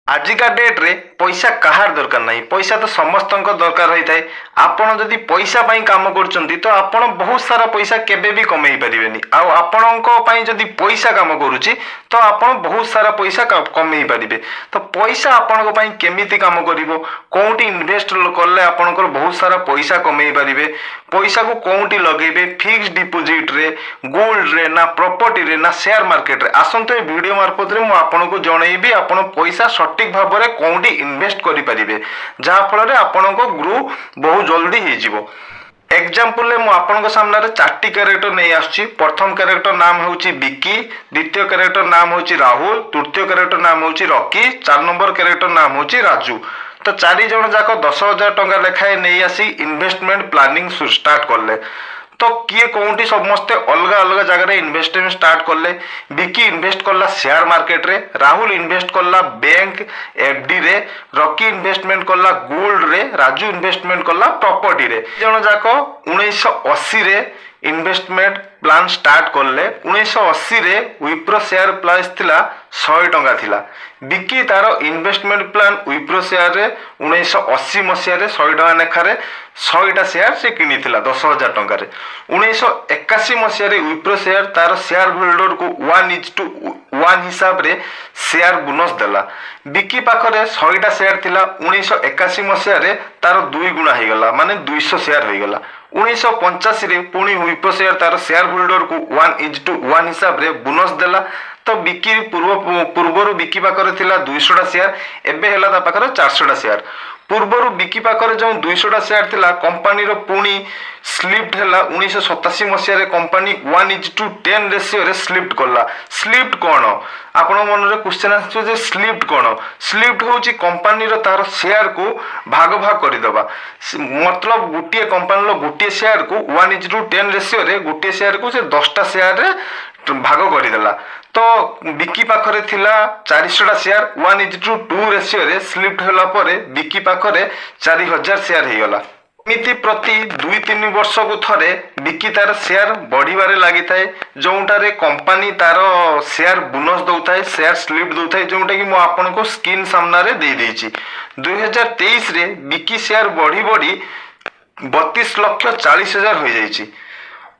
आजिका date रे पैसा कहार दरकार नहीं। पैसा तो समस्त दरकार होता है। आपण जदि पैसा पाई काम करचंती तो आपण बहुत सारा पैसा केबे भी कमाई परिबेनी। आउ आपणको पाई जदि पैसा काम करूची तो आपण बहुत सारा पैसा कमाई परिबे। तो पैसा आपणको पाई केमिति काम करिवो, कोउटी इन्वेस्ट करले आपणकर बहुत सारा पैसा कमाई परिबे। पैसा को कोउटी लगेबे, फिक्स डिपॉजिट रे, गोल्ड रे, ना प्रॉपर्टी रे, ना शेयर मार्केट रे। आसंतो ए वीडियो मार्फत रे मु आपणको जणैबी आपण पैसा सटीक भाव में कौटी इन्वेस्ट करें जहाँ फल आपणको ग्रो बहुत जल्दी हो। एग्जाम्पल मु आपन सामने चार्टी कैरेक्टर नहीं आसुची। प्रथम कैरेक्टर नाम होची बिकी, द्वितीय कैरेक्टर नाम होची राहुल, तृतीय कैरेक्टर नाम होची रॉकी, 4 नंबर कैरेक्टर नाम होची राजू। तो 4 जन जाक 10,000 टंका लेखाए नहीं आसी इन्वेस्टमेंट प्लानिंग स्टार्ट करले। तो किए कौटी समस्ते अलग अलग जगह इन्वेस्टमेंट स्टार्ट करले। बिकी इन्वेस्ट करला शेयर मार्केट रे, राहुल इन्वेस्ट करला बैंक एफडी रे, रॉकी इन्वेस्टमेंट करला गोल्ड रे, राजू इन्वेस्टमेंट करला प्रॉपर्टी रे। जन जाक 1980 रे इन्वेस्टमेंट प्लान स्टार्ट करले। 1980 रे विप्रो शेयर प्राइस थिला 100 टंका थिला। बिकी तार इन्वेस्टमेंट प्लान विप्रो शेयर रे 1980 मसीह रे 100 टंका लेखारे 100टा शेयर से किनी थिला 10,000 टंका रे। 1981 मसीह रे विप्रो शेयर तार शेयर होल्डर को 1:1 हिसाब रे शेयर बोनस देला। बिकी पाखरे 100टा शेयर थिला। 1981 मसीह रे तार 2 गुणा हो गला, माने 200 शेयर हो गला। 1985 रे पुणी विप्रो शेयर तार शेयर होल्डर को 1:1 हिसाब रे बोनस देला। तो बिकी पूर्वर बिकी पाखरे थिला 200टा शेयर, एबे हेला ता पाखरे 400टा शेयर। पूर्वर बिकी पाखरे जो 200टा शेयर थिला कंपनी रो पुणी स्लिप्ट हैला 1987 मसीह रे कंपनी 1:10 रेशियो रे स्लिप्ट करला। स्लिप्ट कोन आपण मन रे क्वेश्चन आछो जे स्लिप्ट कोन? स्लिप्ट होची कंपनी रो तार शेयर को भाग भाग करि दबा। मतलब गुटिए कंपनी रो गुटिए शेयर को 1:10 रेशियो रे गुटिए शेयर को से 10टा शेयर रे भाग करिदेला। तो बिकी पाखरे थिला 400टा शेयर 1:2 रेशियो रे स्लिप्ट होला परे बिकी पाखरे 4000 शेयर हे गला। एमिति प्रति 2-3 वर्ष को थरे बिकी तार शेयर बढ़िबारे लागि थाए, जोंटारे कंपनी तार शेयर बोनस दउथाए, शेयर स्लिप दउथाए, जोंटा कि मो आपन को स्क्रीन सामना रे दे देछि। 2023 रे बिकी शेयर बढ़ी बढ़ी 32,40,000 हो जाइछि।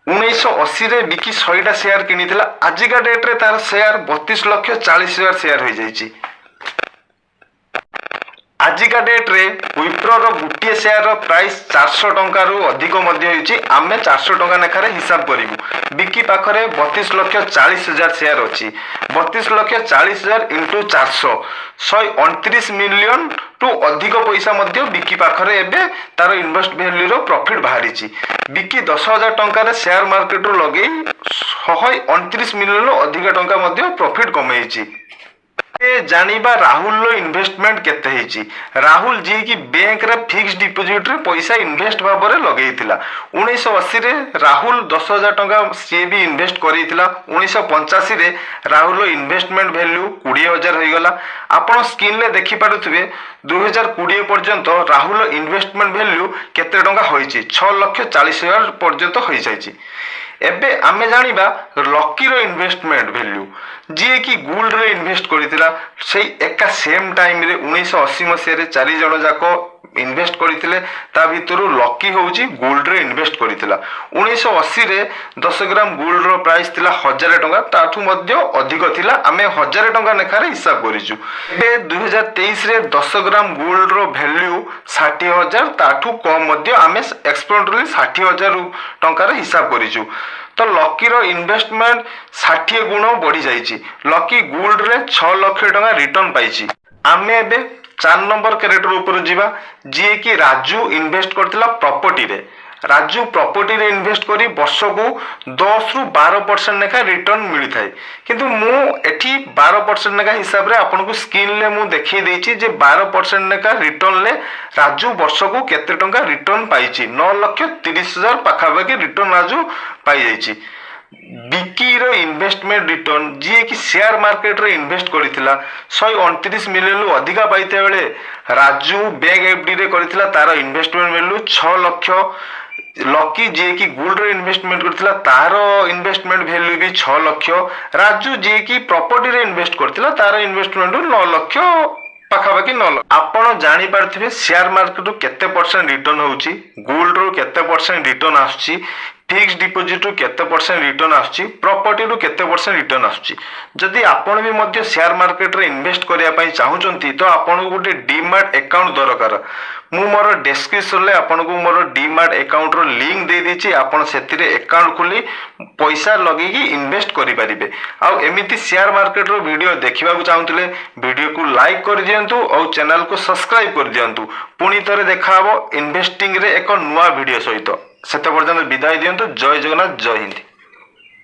1980 रे बिकी 100टा शेयर किनिथिला। आजिका डेट रे तार शेयर 32,40,000 शेयर हो जाइछि। आजिका डेट रे विप्रो रो गुटिए शेयर रो प्राइस 400 टंका रु अधिक मध्य होइछि। आमे 400 टंका नेखारे हिसाब करिवु। बिकी पाखरे 32,40,000 शेयर अछि। 32,40,000 इंटू 400 129 मिलियन टू अधिक पैसा मध्य बिकी पाखरे एबे तार इन्वेस्ट वैल्यू रो प्रॉफिट बाहरिछि। बिकी 10,000 टंका रे शेयर मार्केट रो लगेई 129 मिलियन रो अधिक टंका मध्य प्रॉफिट कमाइछि। जानिबा राहुल लो इन्वेस्टमेंट केते हेची। राहुल जी की बैंक रे फिक्स डिपॉजिट रे पैसा इन्वेस्ट भाबरे लगेइथिला। 1980 रे राहुल 10,000 टंका से भी इन्वेस्ट करिथिला। 1985 रे राहुल लो इन्वेस्टमेंट वैल्यू 20,000 हो गला। आपण स्क्रीन ले देखि पारुथिबे 2020 पर्यंत राहुल लो इन्वेस्टमेंट वैल्यू केते टंका होइची 6,40,000 पर्यंत होई जाइची। एबे आमे जानिबा लकी रो इन्वेस्टमेंट वैल्यू जी की गोल्ड रे इन्वेस्ट करितिला। सेई एका सेम टाइम रे 1980 मसीह रे 4 जण जाको इन्वेस्ट करितिले। ता भितरु लकी होउची गोल्ड रे इन्वेस्ट करितिला। 1980 रे 10 ग्राम गोल्ड रो प्राइस थिला 1000 टंका, ताठू मध्य अधिक थिला। आमे 1000 टंका नेखारे हिसाब करिचु। बे 2023 रे 10 ग्राम गोल्ड रो वैल्यू 60,000, ताठू कम मध्य आमे एक्सपोनेंटली 60,000 टंका रे हिसाब करिचु। तो लकी रो इन्वेस्टमेंट 60 गुण बढ़ी जाइछि। लकी गोल्ड रे 6 लाख टंका रिटर्न पाइछि। आमे एबे 4 नंबर कैरेक्टर ऊपर जीवा जी की राजू इन्वेस्ट करथिला प्रॉपर्टी रे। राजू प्रॉपर्टी रे इन्वेस्ट करी वर्ष को 10 रु 12% नेखा रिटर्न मिली थाए। किंतु मु एठी 12% नेखा हिसाब रे आपन को स्क्रीन ले मु देखै देछि जे 12% नेखा रिटर्न ले राजू वर्ष को केते टंका रिटर्न पाइछि। 9,30,000 पाखाबाकी रिटर्न राजू पाई जाइछि। बिकी रो इन्वेस्टमेंट रिटर्न जी की शेयर मार्केट रे इन्वेस्ट करिथिला 129 मिलियन रु अधिका पाइते बेले राजू बैंक एफडी रे करिथिला तार इन्वेस्टमेंट वैल्यू 6 लाख। लकी जी की गोल्ड रे इन्वेस्टमेंट करथिला तार इन्वेस्टमेंट वैल्यू भी 6 लाख। राजू जी की प्रॉपर्टी रे इन्वेस्ट करथिला तार इन्वेस्टमेंट 9 लाख ପାଖାପାଖି 9 ଲକ୍ଷ। ଆପଣ ଜାଣିପାରୁଥିବେ ସେୟାର ମାର୍କେଟରୁ କେତେ ପରସେଣ୍ଟ ରିଟର୍ନ ହେଉଛି, ଗୋଲ୍ଡରୁ କେତେ ପରସେଣ୍ଟ ରିଟର୍ନ ଆସୁଛି, ଫିକ୍ସ ଡିପୋଜିଟ୍ରୁ କେତେ ପରସେଣ୍ଟ ରିଟର୍ନ ଆସୁଛି, ପ୍ରପର୍ଟିରୁ କେତେ ପରସେଣ୍ଟ ରିଟର୍ନ ଆସୁଛି। ଯଦି ଆପଣ ବି ମଧ୍ୟ ସେୟାର ମାର୍କେଟରେ ଇନଭେଷ୍ଟ କରିବା ପାଇଁ ଚାହୁଁଛନ୍ତି ତ ଆପଣଙ୍କୁ ଗୋଟେ ଡିମାର୍ଟ ଆକାଉଣ୍ଟ ଦରକାର। ମୁଁ ମୋର ଡେସ୍କ୍ରିପସନରେ ଆପଣଙ୍କୁ ମୋର ଡିମାର୍ଟ ଆକାଉଣ୍ଟର ଲିଙ୍କ ଦେଇଦେଇଛି। ଆପଣ ସେଥିରେ ଆକାଉଣ୍ଟ ଖୋଲି ପଇସା ଲଗେଇକି ଇନଭେଷ୍ଟ କରିପାରିବେ। ଆଉ ଏମିତି ସେୟାର ମାର୍କେଟର ଭିଡ଼ିଓ ଦେଖିବାକୁ ଚାହୁଁଥିଲେ ଭିଡ଼ିଓକୁ ଲାଇକ୍ କରିଦିଅନ୍ତୁ ଆଉ ଚ୍ୟାନେଲକୁ ସବସ୍କ୍ରାଇବ୍ କରିଦିଅନ୍ତୁ। ପୁଣି ଥରେ ଦେଖାହବ ଇନଭେଷ୍ଟିଂରେ ଏକ ନୂଆ ଭିଡ଼ିଓ ସହିତ। ସେତେ ପର୍ଯ୍ୟନ୍ତ ବିଦାୟ ଦିଅନ୍ତୁ। ଜୟ ଜଗନ୍ନାଥ, ଜୟ ହିନ୍ଦ।